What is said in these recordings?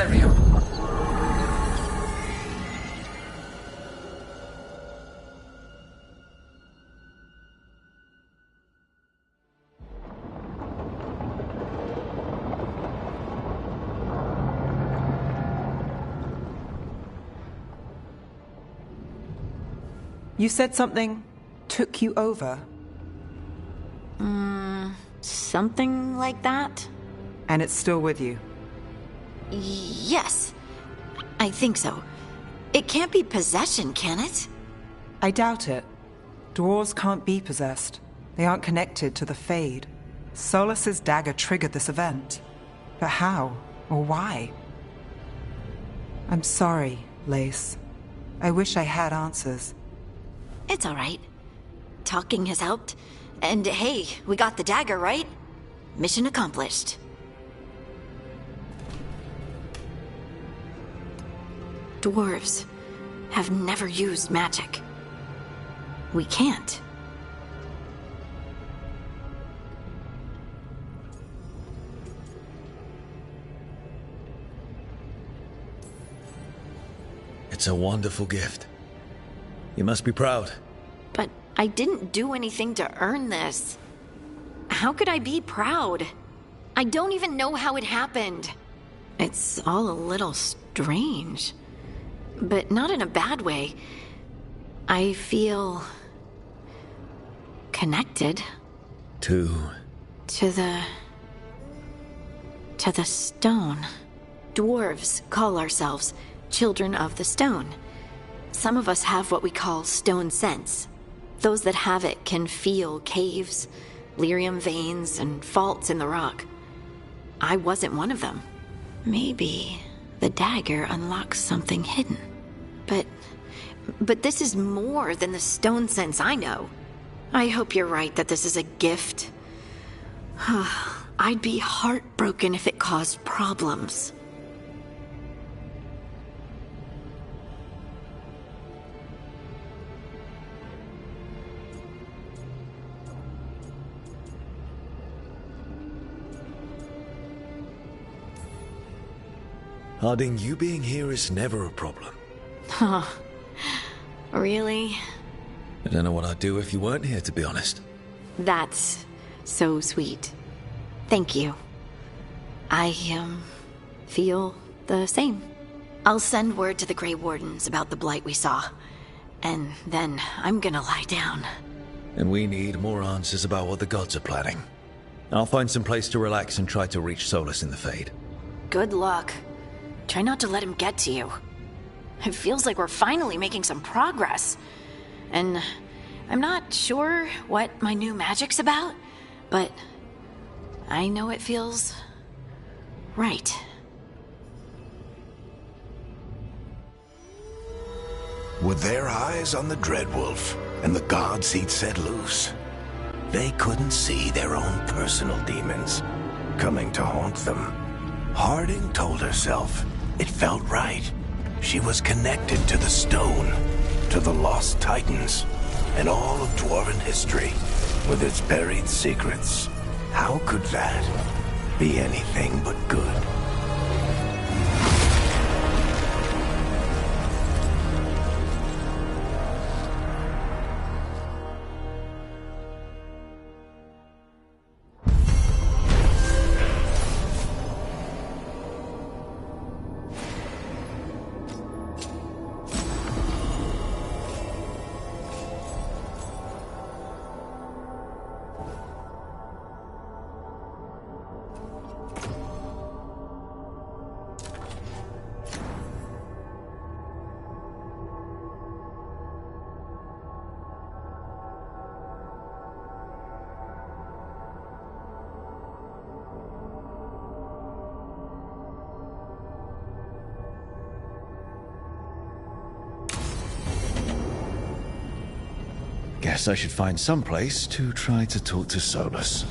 stereo. You said something took you over? Something like that? And it's still with you? Yes. I think so. It can't be possession, can it? I doubt it. Dwarves can't be possessed. They aren't connected to the Fade. Solas's dagger triggered this event. But how? Or why? I'm sorry, Lace. I wish I had answers. It's all right. Talking has helped. And hey, we got the dagger, right? Mission accomplished. Dwarves have never used magic. We can't. It's a wonderful gift. You must be proud. But I didn't do anything to earn this. How could I be proud? I don't even know how it happened. It's all a little strange. But not in a bad way. I feel... connected. To the stone. Dwarves call ourselves children of the stone. Some of us have what we call stone sense. Those that have it can feel caves, lyrium veins, and faults in the rock. I wasn't one of them. Maybe the dagger unlocks something hidden. But this is more than the stone sense I know. I hope you're right that this is a gift. I'd be heartbroken if it caused problems. Harding, you being here is never a problem. Huh. Really? I don't know what I'd do if you weren't here, to be honest. That's so sweet. Thank you. I, feel the same. I'll send word to the Grey Wardens about the blight we saw. And then I'm gonna lie down. And we need more answers about what the gods are planning. I'll find some place to relax and try to reach Solas in the Fade. Good luck. Try not to let him get to you. It feels like we're finally making some progress. And I'm not sure what my new magic's about, but I know it feels right. With their eyes on the Dreadwolf and the gods he'd set loose, they couldn't see their own personal demons coming to haunt them. Harding told herself it felt right. She was connected to the stone, to the lost titans, and all of Dwarven history with its buried secrets. How could that be anything but good? Guess I should find some place to try to talk to Solas.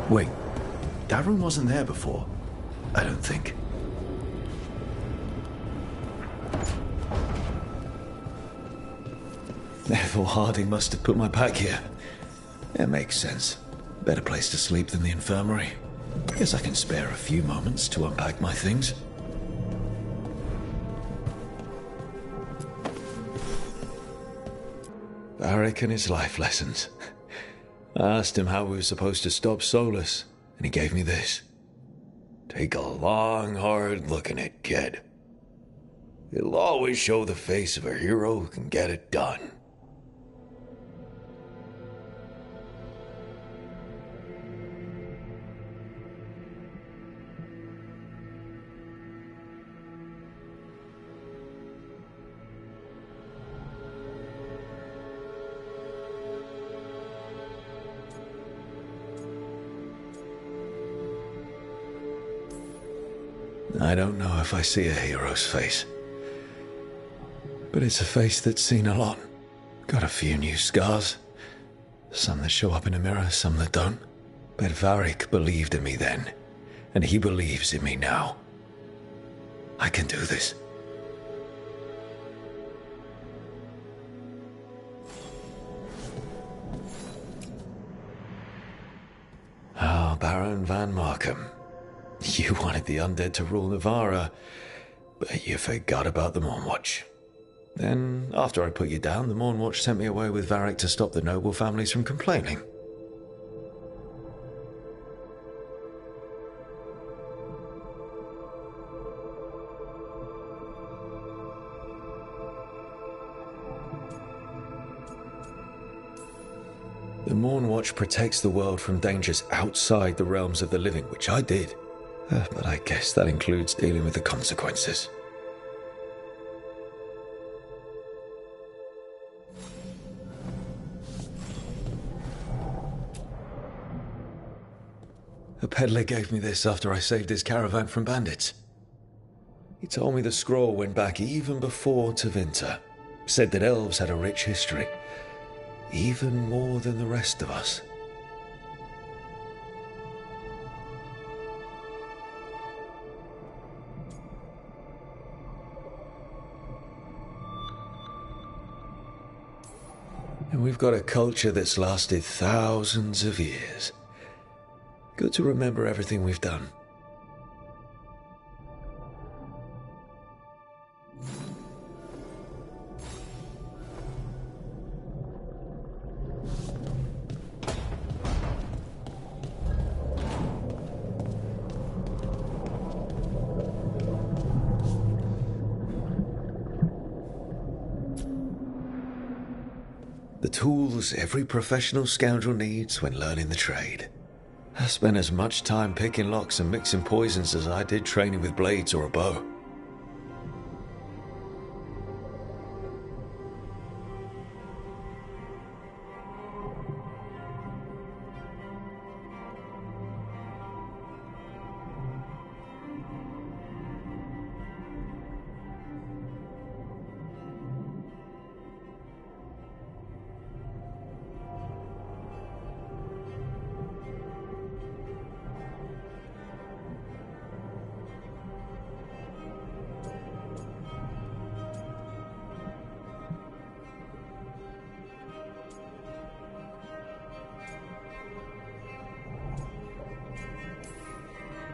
Wait, Darren wasn't there before? I don't think. Therefore Harding must have put my pack here. It makes sense. Better place to sleep than the infirmary. Guess I can spare a few moments to unpack my things. Varric and his life lessons. I asked him how we were supposed to stop Solas, and he gave me this. Take a long, hard look at it, kid. It'll always show the face of a hero who can get it done. I don't know if I see a hero's face, but it's a face that's seen a lot. Got a few new scars. Some that show up in a mirror, some that don't. But Varric believed in me then, and he believes in me now. I can do this. Ah, Baron Van Markham. You wanted the undead to rule Navarra, but you forgot about the Mournwatch. Then, after I put you down, the Mournwatch sent me away with Varric to stop the noble families from complaining. The Mournwatch protects the world from dangers outside the realms of the living, which I did. But I guess that includes dealing with the consequences. A peddler gave me this after I saved his caravan from bandits. He told me the scroll went back even before Tevinter. Said that elves had a rich history, even more than the rest of us. And we've got a culture that's lasted thousands of years. Good to remember everything we've done. The tools every professional scoundrel needs when learning the trade. I spent as much time picking locks and mixing poisons as I did training with blades or a bow.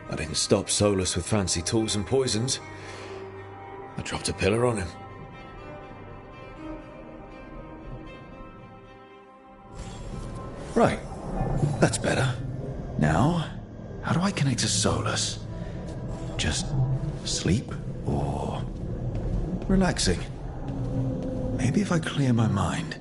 I didn't stop Solas with fancy tools and poisons. I dropped a pillar on him. Right, that's better. Now, how do I connect to Solas? Just sleep or relaxing? Maybe if I clear my mind.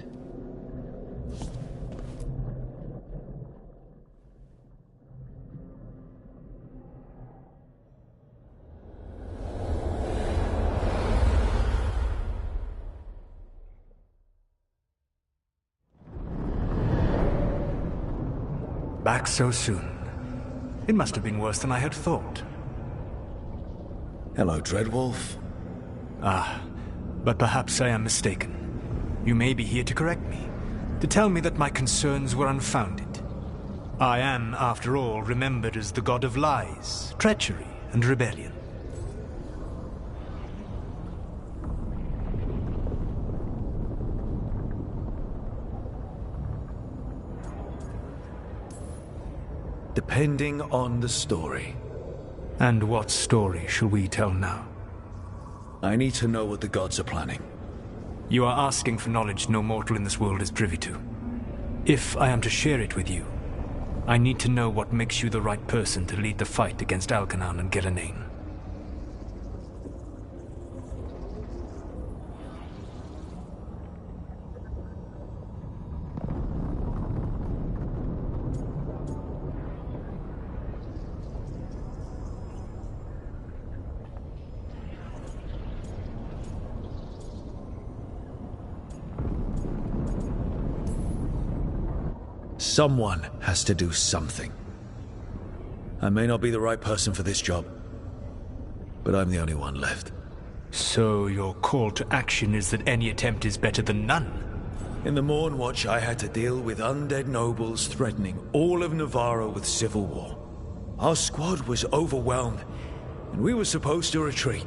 Back so soon. It must have been worse than I had thought. Hello, Dreadwolf. Ah, but perhaps I am mistaken. You may be here to correct me, to tell me that my concerns were unfounded. I am, after all, remembered as the god of lies, treachery, and rebellion. Depending on the story. And what story shall we tell now? I need to know what the gods are planning. You are asking for knowledge no mortal in this world is privy to. If I am to share it with you, I need to know what makes you the right person to lead the fight against Algernon and Gillenane. Someone has to do something. I may not be the right person for this job, but I'm the only one left. So your call to action is that any attempt is better than none? In the Morn Watch, I had to deal with undead nobles threatening all of Navarro with civil war. Our squad was overwhelmed, and we were supposed to retreat.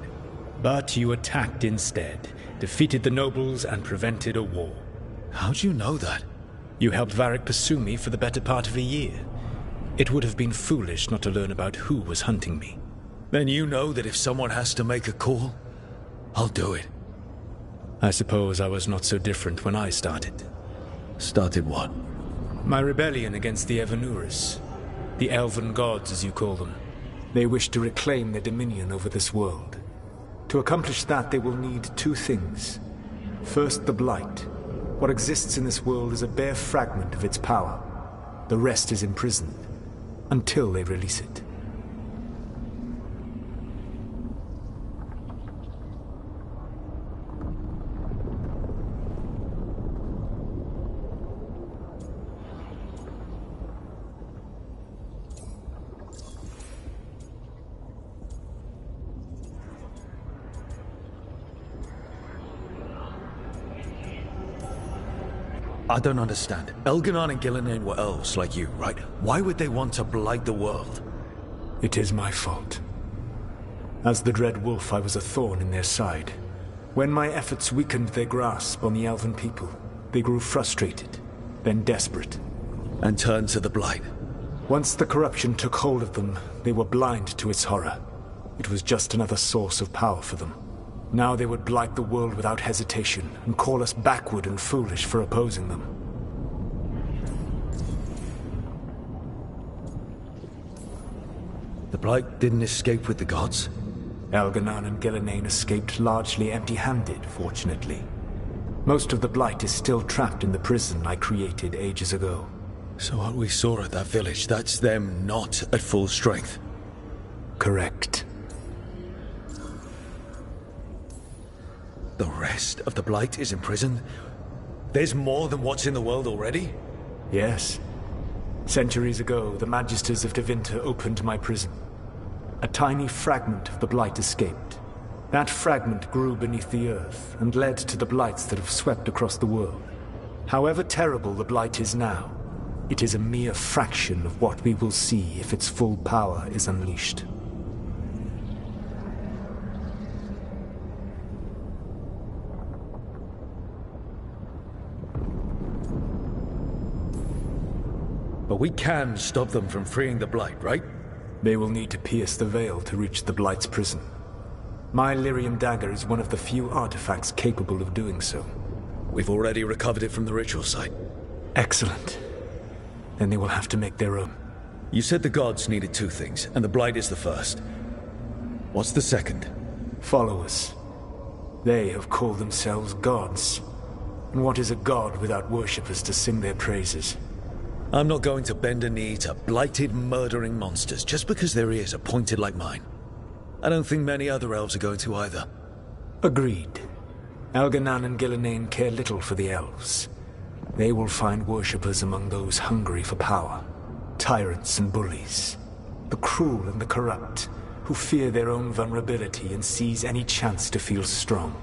But you attacked instead, defeated the nobles, and prevented a war. How'd you know that? You helped Varric pursue me for the better part of a year. It would have been foolish not to learn about who was hunting me. Then you know that if someone has to make a call, I'll do it. I suppose I was not so different when I started. Started what? My rebellion against the Evanuris. The elven gods, as you call them. They wish to reclaim their dominion over this world. To accomplish that, they will need two things. First, the Blight. What exists in this world is a bare fragment of its power. The rest is imprisoned, until they release it. I don't understand. Elganon and Gillenane were elves like you, right? Why would they want to blight the world? It is my fault. As the Dread Wolf, I was a thorn in their side. When my efforts weakened their grasp on the elven people, they grew frustrated, then desperate. And turned to the Blight. Once the corruption took hold of them, they were blind to its horror. It was just another source of power for them. Now they would blight the world without hesitation, and call us backward and foolish for opposing them. The Blight didn't escape with the gods? Elganon and Gillenane escaped largely empty-handed, fortunately. Most of the Blight is still trapped in the prison I created ages ago. So what we saw at that village, that's them not at full strength? Correct. The rest of the Blight is imprisoned? There's more than what's in the world already? Yes. Centuries ago, the Magisters of Tevinter opened my prison. A tiny fragment of the Blight escaped. That fragment grew beneath the earth and led to the Blights that have swept across the world. However terrible the Blight is now, it is a mere fraction of what we will see if its full power is unleashed. But we can stop them from freeing the Blight, right? They will need to pierce the veil to reach the Blight's prison. My Lyrium dagger is one of the few artifacts capable of doing so. We've already recovered it from the ritual site. Excellent. Then they will have to make their own. You said the gods needed two things, and the Blight is the first. What's the second? Followers. They have called themselves gods. And what is a god without worshippers to sing their praises? I'm not going to bend a knee to blighted, murdering monsters just because their ears are pointed like mine. I don't think many other elves are going to either. Agreed. Elganon and Gillenane care little for the elves. They will find worshippers among those hungry for power. Tyrants and bullies. The cruel and the corrupt, who fear their own vulnerability and seize any chance to feel strong.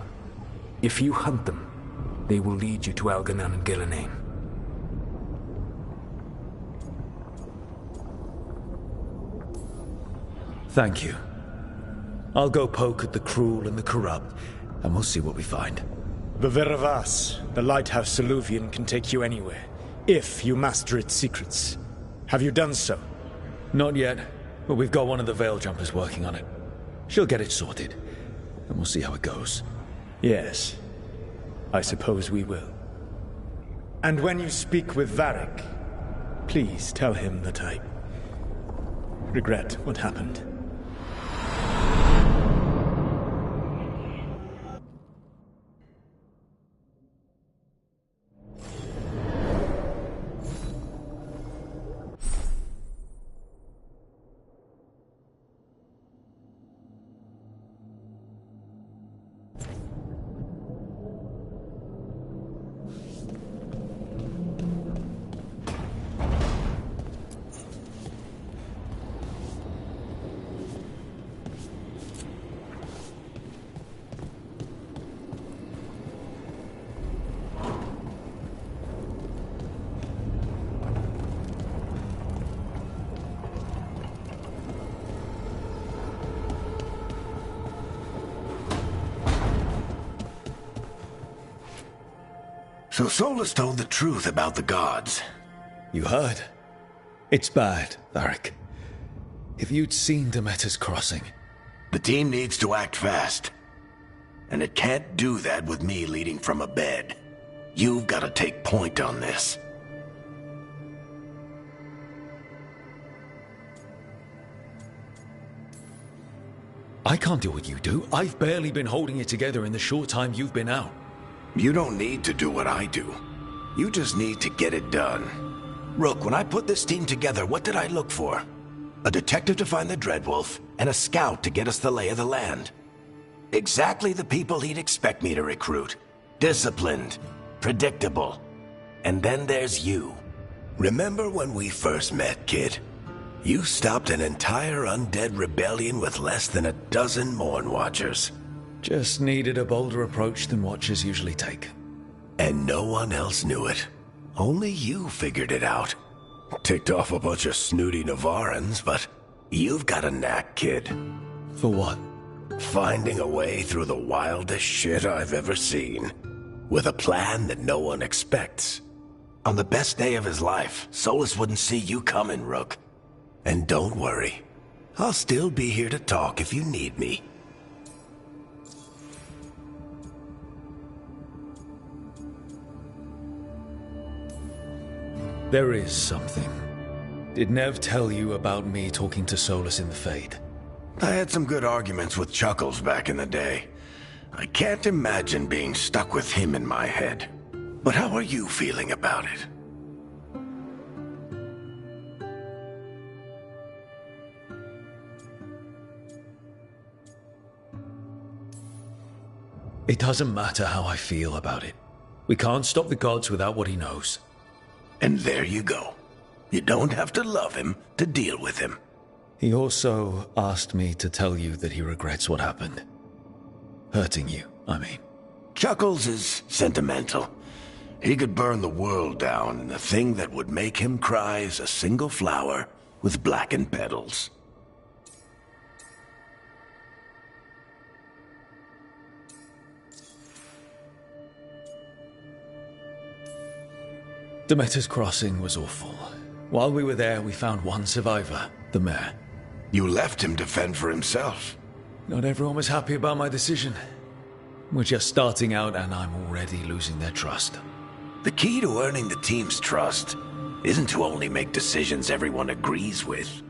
If you hunt them, they will lead you to Elganon and Gillenane. Thank you. I'll go poke at the cruel and the corrupt, and we'll see what we find. The Veravas, the lighthouse Soluvian, can take you anywhere, if you master its secrets. Have you done so? Not yet, but we've got one of the Veil Jumpers working on it. She'll get it sorted, and we'll see how it goes. Yes, I suppose we will. And when you speak with Varric, please tell him that I regret what happened. So Solas told the truth about the gods. You heard? It's bad, Varric. If you'd seen Demeter's crossing... The team needs to act fast. And it can't do that with me leading from a bed. You've got to take point on this. I can't do what you do. I've barely been holding it together in the short time you've been out. You don't need to do what I do. You just need to get it done. Rook, when I put this team together, what did I look for? A detective to find the Dreadwolf, and a scout to get us the lay of the land. Exactly the people he'd expect me to recruit. Disciplined, predictable. And then there's you. Remember when we first met, kid? You stopped an entire undead rebellion with less than a dozen Morn Watchers. Just needed a bolder approach than Watchers usually take. And no one else knew it. Only you figured it out. Ticked off a bunch of snooty Navarrans, but you've got a knack, kid. For what? Finding a way through the wildest shit I've ever seen. With a plan that no one expects. On the best day of his life, Solas wouldn't see you coming, Rook. And don't worry. I'll still be here to talk if you need me. There is something. Did Nev tell you about me talking to Solas in the Fade? I had some good arguments with Chuckles back in the day. I can't imagine being stuck with him in my head. But how are you feeling about it? It doesn't matter how I feel about it. We can't stop the gods without what he knows. And there you go. You don't have to love him to deal with him. He also asked me to tell you that he regrets what happened. Hurting you, I mean. Chuckles is sentimental. He could burn the world down, and the thing that would make him cry is a single flower with blackened petals. Demeter's crossing was awful. While we were there, we found one survivor, the mayor. You left him to fend for himself. Not everyone was happy about my decision. We're just starting out and I'm already losing their trust. The key to earning the team's trust isn't to only make decisions everyone agrees with.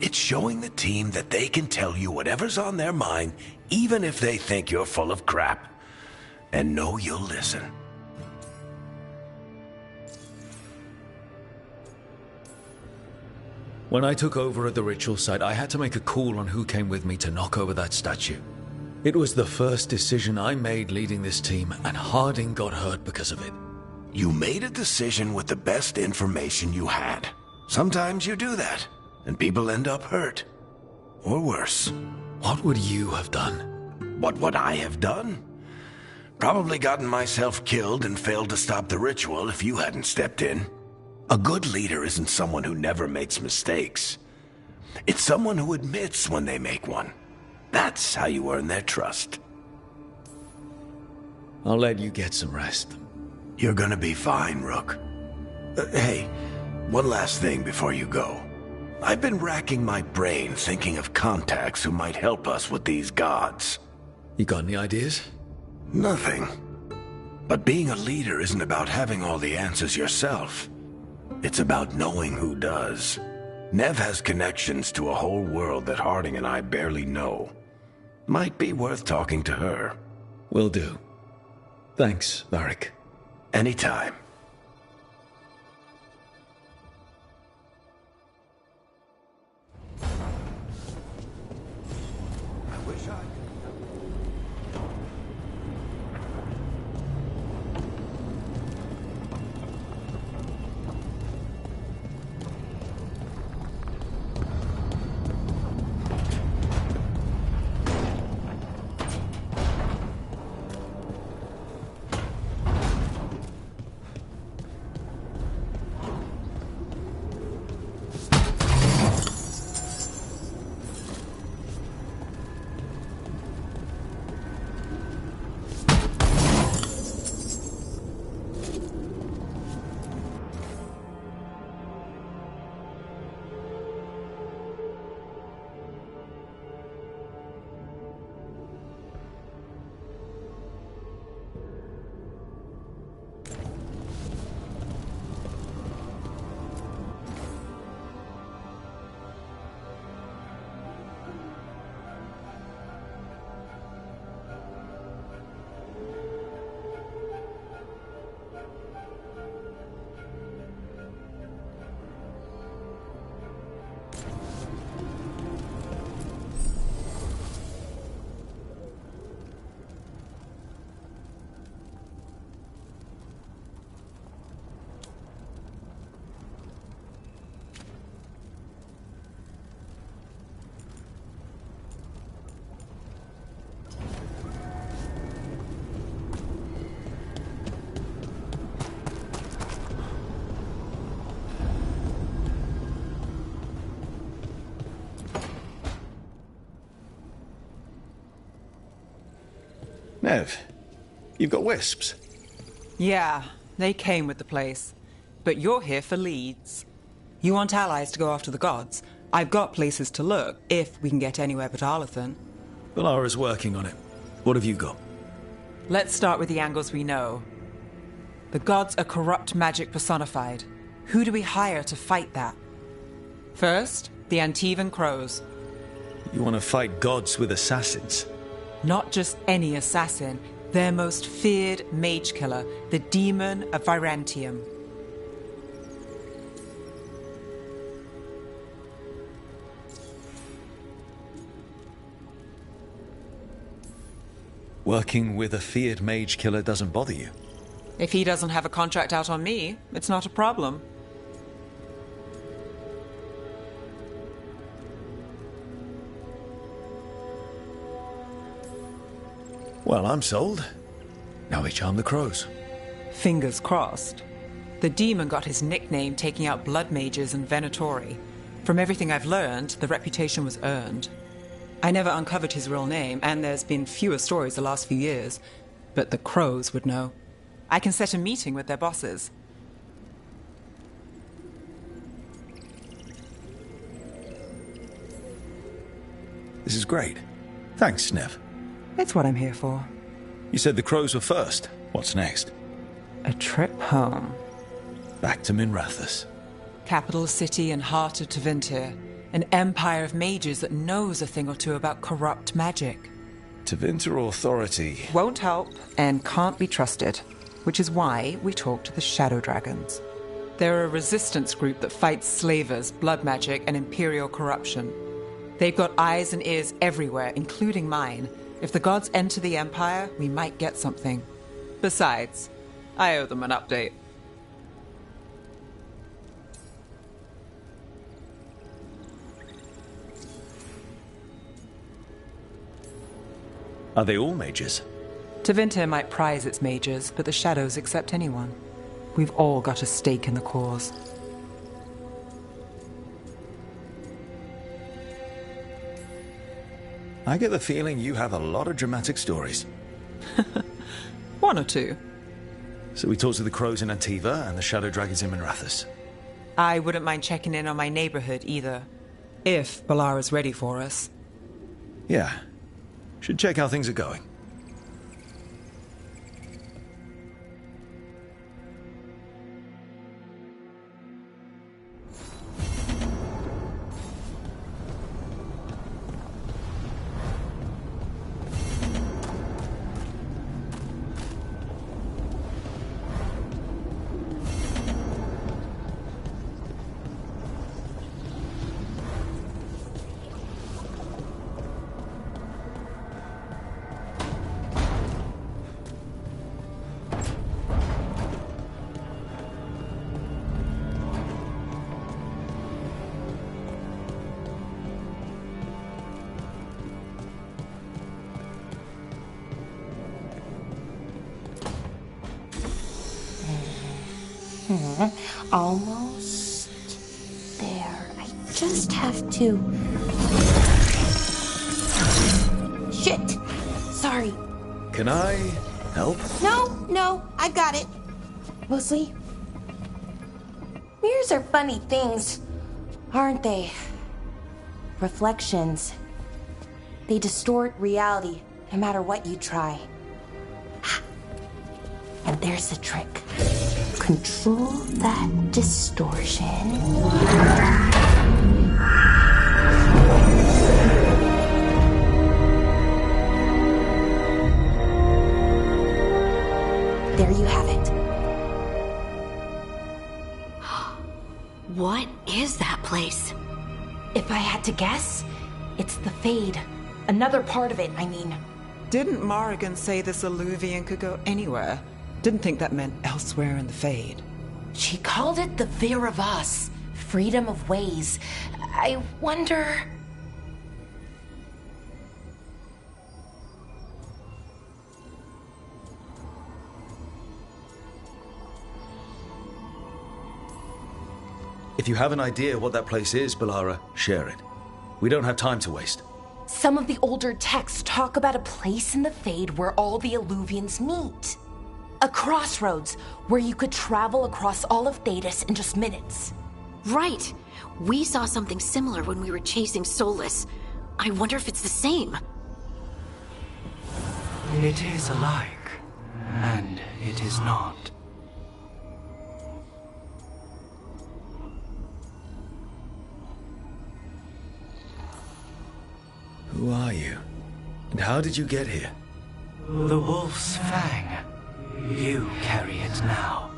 It's showing the team that they can tell you whatever's on their mind, even if they think you're full of crap. And know you'll listen. When I took over at the ritual site, I had to make a call on who came with me to knock over that statue. It was the first decision I made leading this team, and Harding got hurt because of it. You made a decision with the best information you had. Sometimes you do that, and people end up hurt. Or worse. What would you have done? What would I have done? Probably gotten myself killed and failed to stop the ritual if you hadn't stepped in. A good leader isn't someone who never makes mistakes. It's someone who admits when they make one. That's how you earn their trust. I'll let you get some rest. You're gonna be fine, Rook. Hey, one last thing before you go. I've been racking my brain thinking of contacts who might help us with these gods. You got any ideas? Nothing. But being a leader isn't about having all the answers yourself. It's about knowing who does. Nev has connections to a whole world that Harding and I barely know. Might be worth talking to her. Will do. Thanks, Varric. Anytime. Nev, you've got wisps. Yeah, they came with the place. But you're here for leads. You want allies to go after the gods? I've got places to look, if we can get anywhere but Arlathan. Valara's working on it. What have you got? Let's start with the angles we know. The gods are corrupt magic personified. Who do we hire to fight that? First, the Antivan Crows. You want to fight gods with assassins? Not just any assassin, their most feared mage killer, the Demon of Virantium. Working with a feared mage killer doesn't bother you? If he doesn't have a contract out on me, it's not a problem. Well, I'm sold. Now we charm the crows. Fingers crossed. The demon got his nickname taking out blood mages and Venatori. From everything I've learned, the reputation was earned. I never uncovered his real name, and there's been fewer stories the last few years. But the crows would know. I can set a meeting with their bosses. This is great. Thanks, Nev. It's what I'm here for. You said the crows were first. What's next? A trip home. Back to Minrathous. Capital city and heart of Tevinter. An empire of mages that knows a thing or two about corrupt magic. Tevinter authority. Won't help and can't be trusted. Which is why we talk to the Shadow Dragons. They're a resistance group that fights slavers, blood magic, and imperial corruption. They've got eyes and ears everywhere, including mine. If the gods enter the Empire, we might get something. Besides, I owe them an update. Are they all mages? Tevinter might prize its mages, but the Shadows accept anyone. We've all got a stake in the cause. I get the feeling you have a lot of dramatic stories. One or two. So we talked to the crows in Antiva and the shadow dragons in Minrathous. I wouldn't mind checking in on my neighborhood either. If Balara's ready for us. Yeah. Should check how things are going. Almost there. I just have to... Shit! Sorry. Can I help? No, I got it. Mostly. Mirrors are funny things, aren't they? Reflections. They distort reality, no matter what you try. And there's the trick. Control that distortion. There you have it. What is that place? If I had to guess, it's the Fade. Another part of it, I mean. Didn't Morrigan say this Illuvian could go anywhere? Didn't think that meant elsewhere in the Fade. She called it the Fear of Us. Freedom of ways. I wonder... If you have an idea what that place is, Balara, share it. We don't have time to waste. Some of the older texts talk about a place in the Fade where all the Illuvians meet. A crossroads where you could travel across all of Thedas in just minutes. Right. We saw something similar when we were chasing Solas. I wonder if it's the same. It is alike, and it is not. Who are you? And how did you get here? The Wolf's Fang. You carry it now.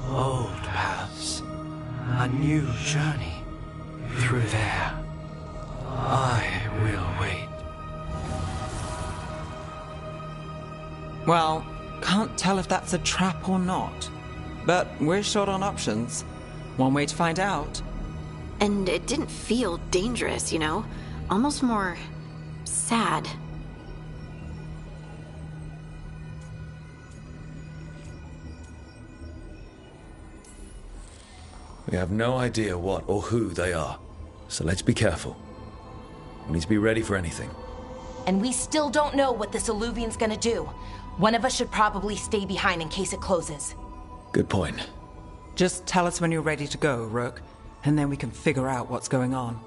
Old paths. A new journey. Through there. I will wait. Well, can't tell if that's a trap or not. But we're short on options. One way to find out. And it didn't feel dangerous, you know? Almost more... sad. We have no idea what or who they are, so let's be careful. We need to be ready for anything. And we still don't know what this Illuvian's gonna do. One of us should probably stay behind in case it closes. Good point. Just tell us when you're ready to go, Rook, and then we can figure out what's going on.